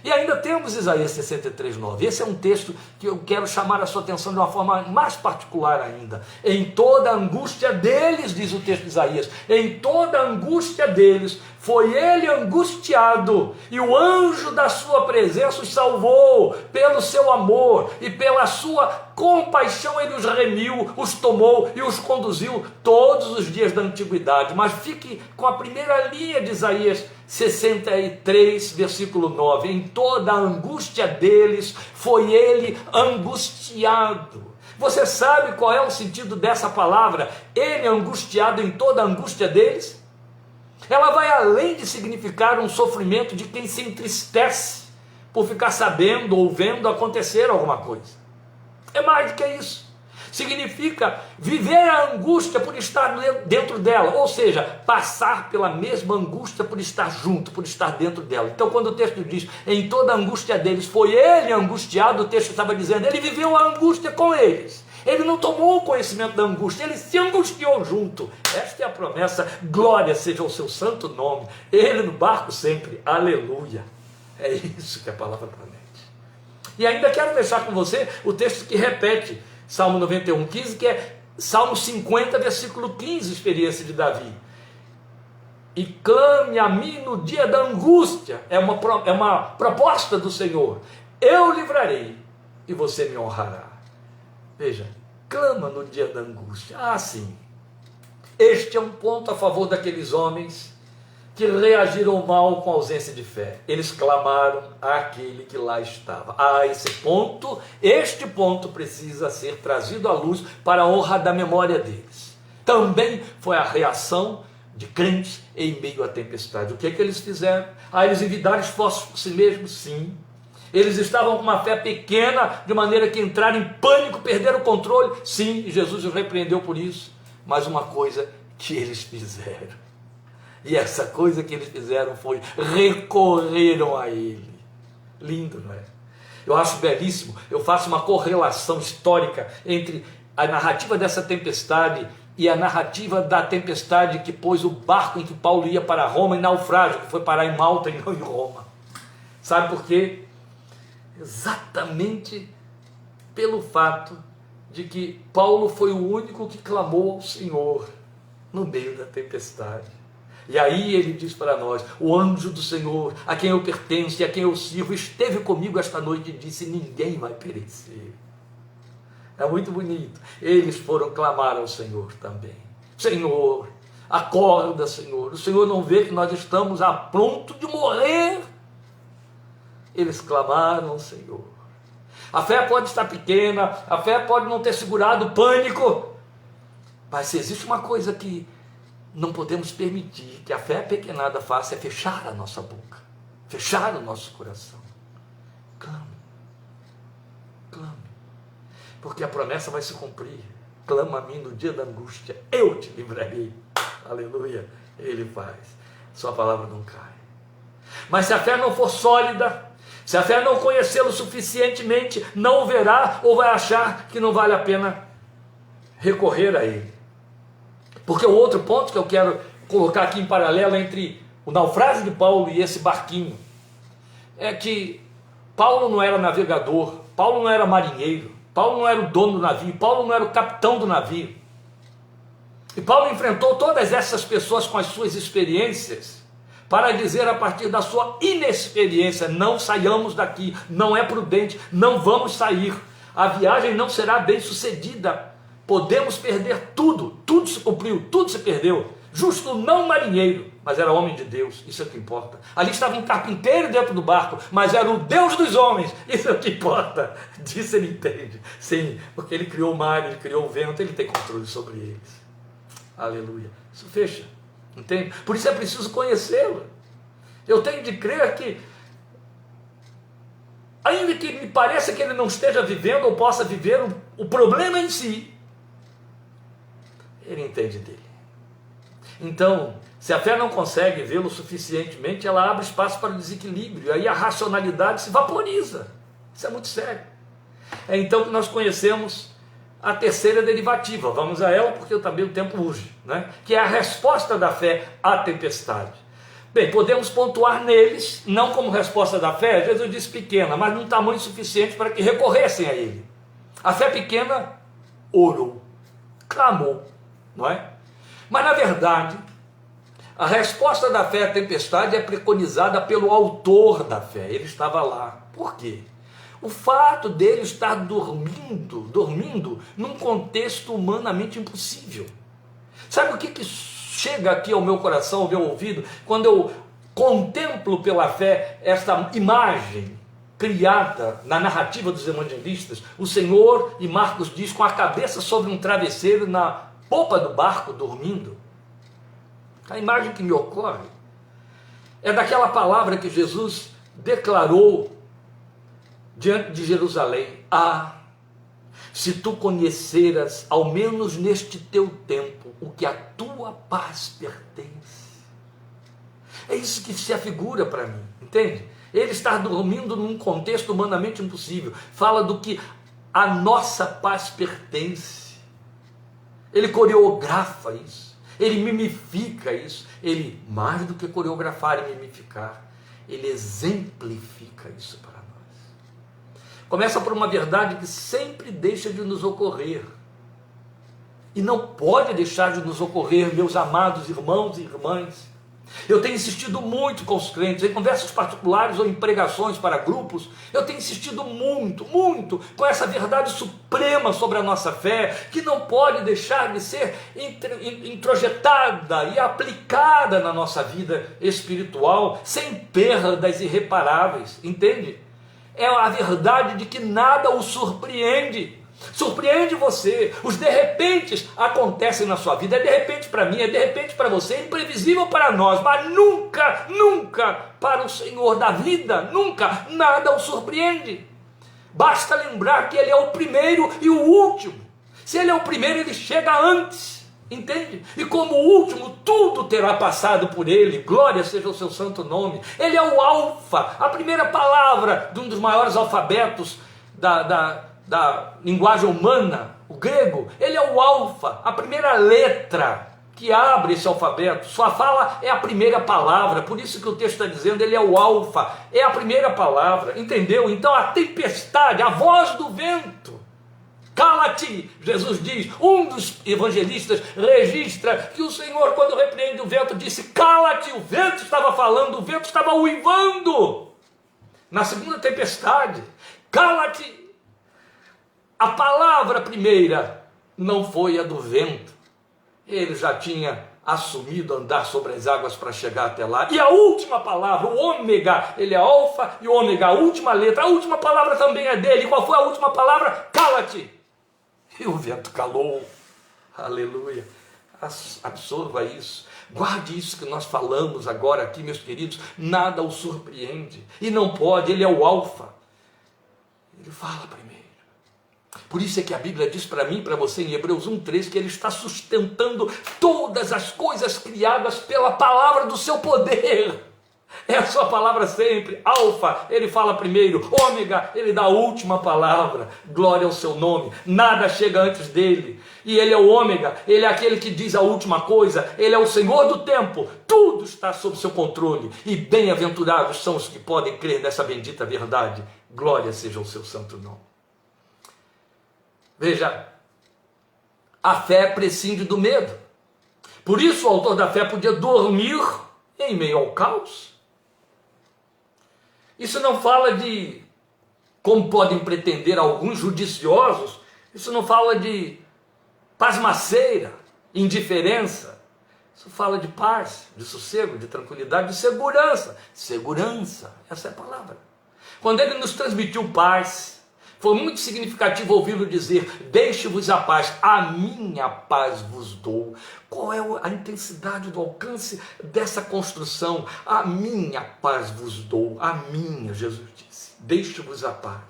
E ainda temos Isaías 63:9. Esse é um texto que eu quero chamar a sua atenção de uma forma mais particular ainda. Em toda a angústia deles, diz o texto de Isaías, em toda a angústia deles, foi ele angustiado, e o anjo da sua presença os salvou, pelo seu amor e pela sua compaixão ele os remiu, os tomou e os conduziu todos os dias da antiguidade. Mas fique com a primeira linha de Isaías 63, versículo 9. Em toda a angústia deles, foi ele angustiado. Você sabe qual é o sentido dessa palavra? Ele angustiado em toda a angústia deles? Ela vai além de significar um sofrimento de quem se entristece por ficar sabendo ou vendo acontecer alguma coisa. É mais do que isso. Significa viver a angústia por estar dentro dela, ou seja, passar pela mesma angústia por estar junto, por estar dentro dela. Então, quando o texto diz, em toda a angústia deles, foi ele angustiado, o texto estava dizendo, ele viveu a angústia com eles. Ele não tomou o conhecimento da angústia, ele se angustiou junto. Esta é a promessa, glória seja o seu santo nome. Ele no barco sempre, aleluia. É isso que a palavra promete. E ainda quero deixar com você o texto que repete, Salmo 91, 15, que é Salmo 50, versículo 15, experiência de Davi. E clame a mim no dia da angústia, é uma proposta do Senhor. Eu livrarei e você me honrará. Veja, clama no dia da angústia. Ah, sim. Este é um ponto a favor daqueles homens que reagiram mal com a ausência de fé. Eles clamaram àquele que lá estava. Este ponto precisa ser trazido à luz para a honra da memória deles. Também foi a reação de crentes em meio à tempestade. O que é que eles fizeram? Eles envidaram esforços por si mesmos? Sim. Eles estavam com uma fé pequena, de maneira que entraram em pânico, perderam o controle? Sim, e Jesus os repreendeu por isso. Mas uma coisa que eles fizeram, e essa coisa que eles fizeram foi recorreram a Ele. Lindo, não é? Eu acho belíssimo. Eu faço uma correlação histórica entre a narrativa dessa tempestade e a narrativa da tempestade que pôs o barco em que Paulo ia para Roma em naufrágio, que foi parar em Malta e não em Roma. Sabe por quê? Exatamente pelo fato de que Paulo foi o único que clamou ao Senhor no meio da tempestade. E aí ele diz para nós, o anjo do Senhor, a quem eu pertenço e a quem eu sirvo, esteve comigo esta noite e disse, ninguém vai perecer. É muito bonito. Eles foram clamar ao Senhor também. Senhor, acorda, Senhor. O Senhor não vê que nós estamos a ponto de morrer. Eles clamaram ao Senhor. A fé pode estar pequena, a fé pode não ter segurado o pânico, mas se existe uma coisa que não podemos permitir que a fé pequenada faça, é fechar a nossa boca, fechar o nosso coração. Clame, clame, porque a promessa vai se cumprir. Clama a mim no dia da angústia, eu te livrarei. Aleluia, Ele faz, sua palavra não cai. Mas se a fé não for sólida, se a fé não conhecê-lo suficientemente, não o verá ou vai achar que não vale a pena recorrer a Ele. Porque o outro ponto que eu quero colocar aqui em paralelo entre o naufrágio de Paulo e esse barquinho é que Paulo não era navegador, Paulo não era marinheiro, Paulo não era o dono do navio, Paulo não era o capitão do navio. E Paulo enfrentou todas essas pessoas com as suas experiências para dizer a partir da sua inexperiência, não saiamos daqui, não é prudente, não vamos sair, a viagem não será bem sucedida. Podemos perder tudo, tudo se cumpriu, tudo se perdeu. Justo não marinheiro, mas era homem de Deus, isso é o que importa. Ali estava um carpinteiro dentro do barco, mas era o Deus dos homens, isso é o que importa. Disso ele entende. Sim, porque ele criou o mar, ele criou o vento, ele tem controle sobre eles. Aleluia. Isso fecha, entende? Por isso é preciso conhecê-lo. Eu tenho de crer que, ainda que me pareça que ele não esteja vivendo ou possa viver o problema em si, ele entende dele. Então, se a fé não consegue vê-lo suficientemente, ela abre espaço para o desequilíbrio, aí a racionalidade se vaporiza. Isso é muito sério. É então que nós conhecemos a terceira derivativa. Vamos a ela porque também o tempo urge, né? Que é a resposta da fé à tempestade. Bem, podemos pontuar neles, não como resposta da fé, Jesus disse pequena, mas num tamanho suficiente para que recorressem a ele. A fé pequena orou, clamou, não é? Mas na verdade, a resposta da fé à tempestade é preconizada pelo autor da fé. Ele estava lá. Por quê? O fato dele estar dormindo num contexto humanamente impossível. Sabe o que chega aqui ao meu coração, ao meu ouvido, quando eu contemplo pela fé esta imagem criada na narrativa dos evangelistas? O Senhor, e Marcos diz, com a cabeça sobre um travesseiro na popa do barco, dormindo. A imagem que me ocorre é daquela palavra que Jesus declarou diante de Jerusalém: se tu conheceras, ao menos neste teu tempo, o que a tua paz pertence. É isso que se afigura para mim, entende? Ele está dormindo num contexto humanamente impossível. Fala do que a nossa paz pertence. Ele coreografa isso. Ele mimifica isso. Ele, mais do que coreografar e mimificar, ele exemplifica isso para nós. Começa por uma verdade que sempre deixa de nos ocorrer. E não pode deixar de nos ocorrer, meus amados irmãos e irmãs. Eu tenho insistido muito com os crentes, em conversas particulares ou em pregações para grupos, eu tenho insistido muito com essa verdade suprema sobre a nossa fé, que não pode deixar de ser introjetada e aplicada na nossa vida espiritual, sem perdas irreparáveis, entende? É a verdade de que nada o surpreende. Surpreende você, os de repente acontecem na sua vida, é de repente para mim, é de repente para você, é imprevisível para nós, mas nunca para o Senhor da vida, nunca, nada o surpreende. Basta lembrar que Ele é o primeiro e o último. Se Ele é o primeiro, Ele chega antes, entende? E como último, tudo terá passado por Ele, glória seja o seu santo nome. Ele é o alfa, a primeira palavra de um dos maiores alfabetos da linguagem humana, o grego. Ele é o alfa, a primeira letra que abre esse alfabeto. Sua fala é a primeira palavra, por isso que o texto está dizendo, ele é o alfa, é a primeira palavra, entendeu? Então a tempestade, a voz do vento, cala-te, Jesus diz. Um dos evangelistas registra que o Senhor, quando repreende o vento, disse: cala-te. O vento estava falando, o vento estava uivando. Na segunda tempestade, cala-te. A palavra primeira não foi a do vento. Ele já tinha assumido andar sobre as águas para chegar até lá. E a última palavra, o ômega, ele é alfa e ômega, a última letra, a última palavra também é dele. Qual foi a última palavra? Cala-te. E o vento calou. Aleluia. Absorva isso. Guarde isso que nós falamos agora aqui, meus queridos. Nada o surpreende. E não pode, ele é o alfa. Ele fala primeiro. Por isso é que a Bíblia diz para mim e para você em Hebreus 1:3 que ele está sustentando todas as coisas criadas pela palavra do seu poder. É a sua palavra sempre. Alfa, ele fala primeiro. Ômega, ele dá a última palavra. Glória ao seu nome. Nada chega antes dele. E ele é o ômega, ele é aquele que diz a última coisa. Ele é o Senhor do tempo. Tudo está sob seu controle. E bem-aventurados são os que podem crer nessa bendita verdade. Glória seja o seu santo nome. Veja, a fé prescinde do medo. Por isso o autor da fé podia dormir em meio ao caos. Isso não fala de, como podem pretender alguns judiciosos, isso não fala de pasmaceira, indiferença. Isso fala de paz, de sossego, de tranquilidade, de segurança. Segurança, essa é a palavra. Quando ele nos transmitiu paz, foi muito significativo ouvi-lo dizer: deixe-vos a paz, a minha paz vos dou. Qual é a intensidade do alcance dessa construção? A minha paz vos dou, a minha, Jesus disse, deixe-vos a paz.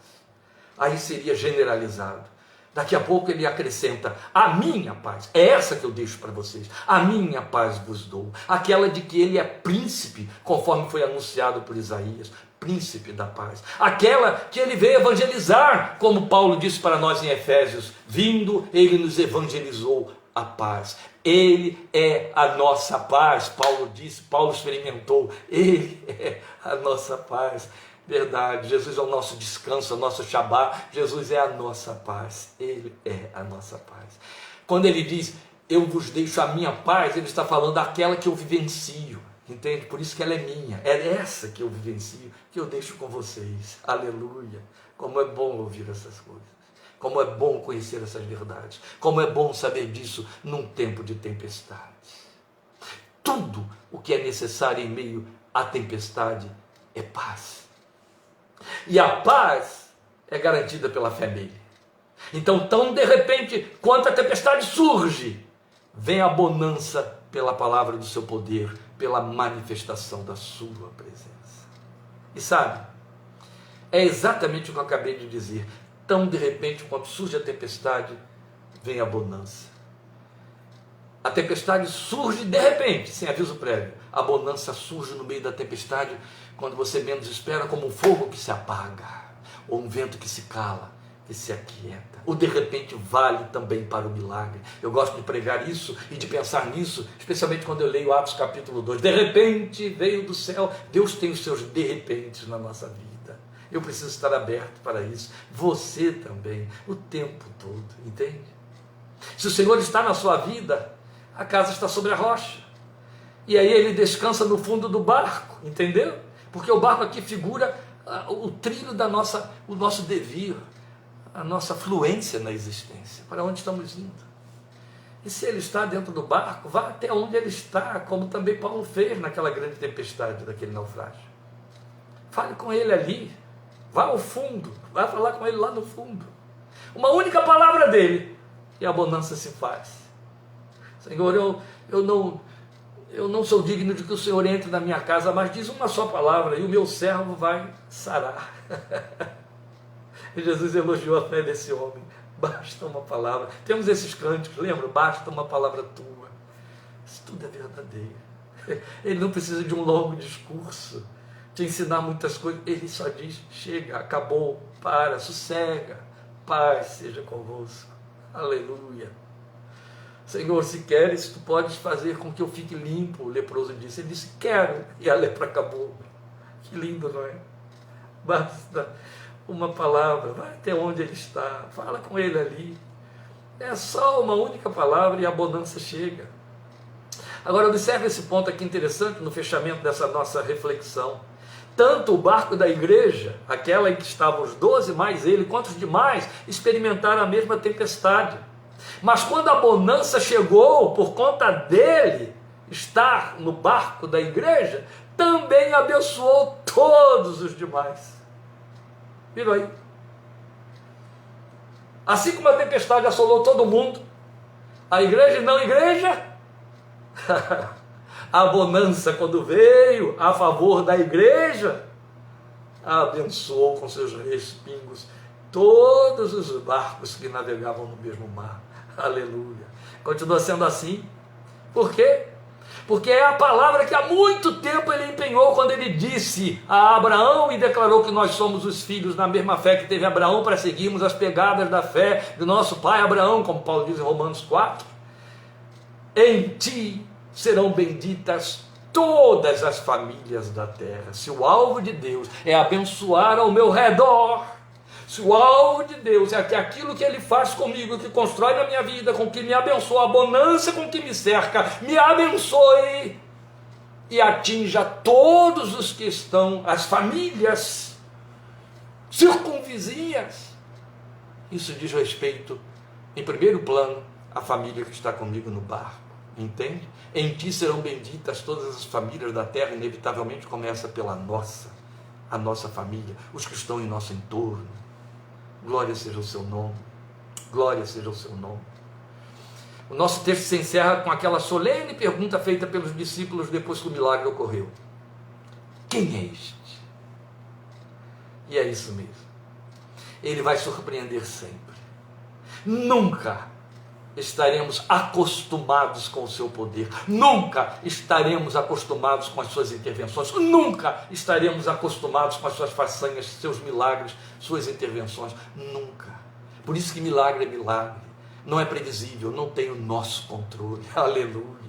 Aí seria generalizado. Daqui a pouco ele acrescenta: a minha paz, é essa que eu deixo para vocês, a minha paz vos dou. Aquela de que ele é príncipe, conforme foi anunciado por Isaías, príncipe da paz. Aquela que ele veio evangelizar, como Paulo disse para nós em Efésios: vindo, ele nos evangelizou a paz. Ele é a nossa paz. Paulo disse, Paulo experimentou, ele é a nossa paz. Verdade, Jesus é o nosso descanso, é o nosso Shabá. Jesus é a nossa paz, ele é a nossa paz. Quando ele diz: eu vos deixo a minha paz, ele está falando daquela que eu vivencio. Entende? Por isso que ela é minha, é essa que eu vivencio, que eu deixo com vocês. Aleluia. Como é bom ouvir essas coisas, como é bom conhecer essas verdades, como é bom saber disso num tempo de tempestade. Tudo o que é necessário em meio à tempestade é paz. E a paz é garantida pela fé nele. Então, tão de repente, quando a tempestade surge, vem a bonança pela palavra do seu poder, pela manifestação da sua presença. E sabe, É exatamente o que eu acabei de dizer. Tão de repente, quando surge a tempestade, vem a bonança. A tempestade surge de repente, sem aviso prévio. A bonança surge no meio da tempestade, quando você menos espera, como um fogo que se apaga, ou um vento que se cala, que se aquieta. O de repente vale também para o milagre. Eu gosto de pregar isso e de pensar nisso, especialmente quando eu leio Atos capítulo 2. De repente veio do céu. Deus tem os seus de repentes na nossa vida. Eu preciso estar aberto para isso. Você também, o tempo todo, entende? Se o Senhor está na sua vida, a casa está sobre a rocha. E aí ele descansa no fundo do barco, entendeu? Porque o barco aqui figura o trilho da o nosso devir, a nossa fluência na existência, para onde estamos indo. E se ele está dentro do barco, vá até onde ele está, como também Paulo fez naquela grande tempestade, daquele naufrágio. Fale com ele ali, vá ao fundo, vá falar com ele lá no fundo. Uma única palavra dele, e a bonança se faz. Senhor, eu não sou digno de que o Senhor entre na minha casa, mas diz uma só palavra e o meu servo vai sarar. E Jesus elogiou a fé desse homem. Basta uma palavra. Temos esses cânticos, lembra? Basta uma palavra tua. Isso tudo é verdadeiro. Ele não precisa de um longo discurso, te ensinar muitas coisas. Ele só diz, chega, acabou, para, sossega, paz seja convosco. Aleluia. Senhor, se queres, tu podes fazer com que eu fique limpo, o leproso disse. Ele disse, quero, e a lepra acabou. Que lindo, não é? Basta uma palavra, vai até onde ele está, fala com ele ali. É só uma única palavra e a bonança chega. Agora, observe esse ponto aqui interessante no fechamento dessa nossa reflexão. Tanto o barco da igreja, aquela em que estavam os 12 mais ele, quanto os demais, experimentaram a mesma tempestade. Mas quando a bonança chegou, por conta dele estar no barco da igreja, também abençoou todos os demais. Viram aí? Assim como a tempestade assolou todo mundo, a igreja e não igreja, a bonança, quando veio a favor da igreja, abençoou com seus respingos todos os barcos que navegavam no mesmo mar. Aleluia. Continua sendo assim. Por quê? Porque é a palavra que há muito tempo ele empenhou quando ele disse a Abraão e declarou que nós somos os filhos na mesma fé que teve Abraão, para seguirmos as pegadas da fé do nosso pai Abraão, como Paulo diz em Romanos 4. Em ti serão benditas todas as famílias da terra. Se o alvo de Deus é abençoar ao meu redor, se o alvo de Deus é que aquilo que Ele faz comigo, que constrói na minha vida, com que me abençoa, a bonança com que me cerca, me abençoe e atinja todos os que estão, as famílias circunvizinhas, isso diz respeito, em primeiro plano, à família que está comigo no barco, entende? Em ti serão benditas todas as famílias da terra, inevitavelmente começa pela a nossa família, os que estão em nosso entorno. Glória seja o seu nome, glória seja o seu nome. O nosso texto se encerra com aquela solene pergunta feita pelos discípulos depois que o milagre ocorreu: quem é este? E é isso mesmo, ele vai surpreender sempre. Nunca estaremos acostumados com o seu poder, nunca estaremos acostumados com as suas intervenções, nunca estaremos acostumados com as suas façanhas, seus milagres, suas intervenções, nunca. Por isso que milagre é milagre, não é previsível, não tem o nosso controle. Aleluia.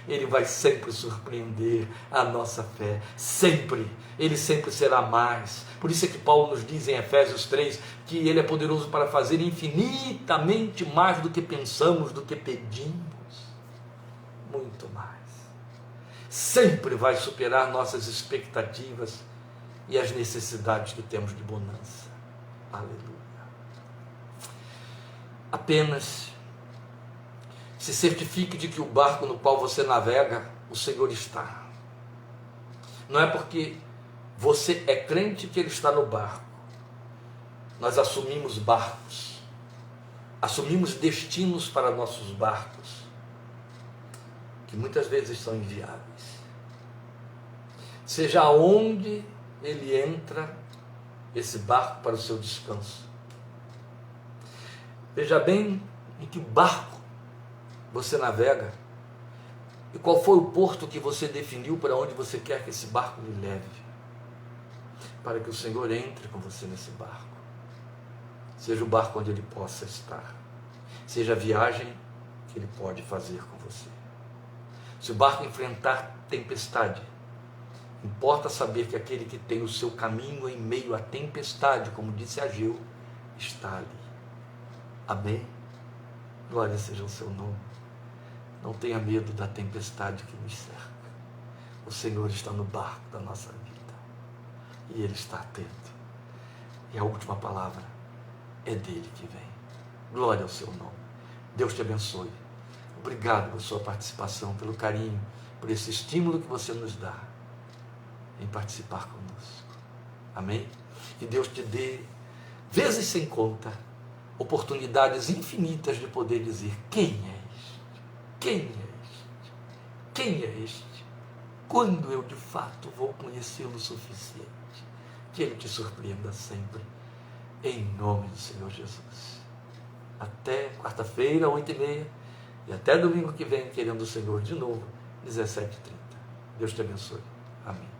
Ele vai sempre surpreender a nossa fé, sempre, ele sempre será mais. Por isso é que Paulo nos diz em Efésios 3, que ele é poderoso para fazer infinitamente mais do que pensamos, do que pedimos, muito mais. Sempre vai superar nossas expectativas e as necessidades que temos de bonança. Aleluia. Apenas se certifique de que o barco no qual você navega, o Senhor está. Não é porque você é crente que Ele está no barco. Nós assumimos barcos, assumimos destinos para nossos barcos, que muitas vezes são inviáveis. Seja aonde Ele entra, esse barco para o seu descanso. Veja bem em que barco você navega e qual foi o porto que você definiu para onde você quer que esse barco lhe leve, para que o Senhor entre com você nesse barco. Seja o barco onde Ele possa estar, seja a viagem que Ele pode fazer com você. Se o barco enfrentar tempestade, importa saber que aquele que tem o seu caminho em meio à tempestade, como disse Ageu, está ali. Amém? Glória seja o seu nome. Não tenha medo da tempestade que nos cerca. O Senhor está no barco da nossa vida e Ele está atento. E a última palavra é dele que vem. Glória ao seu nome. Deus te abençoe. Obrigado pela sua participação, pelo carinho, por esse estímulo que você nos dá em participar conosco. Amém? Que Deus te dê, vezes sem conta, oportunidades infinitas de poder dizer: quem é este? Quem é este? Quem é este? Quando eu de fato vou conhecê-lo o suficiente? Que Ele te surpreenda sempre, em nome do Senhor Jesus. Até quarta-feira, 8h30, e até domingo que vem, querendo o Senhor de novo, 17h30. Deus te abençoe. Amém.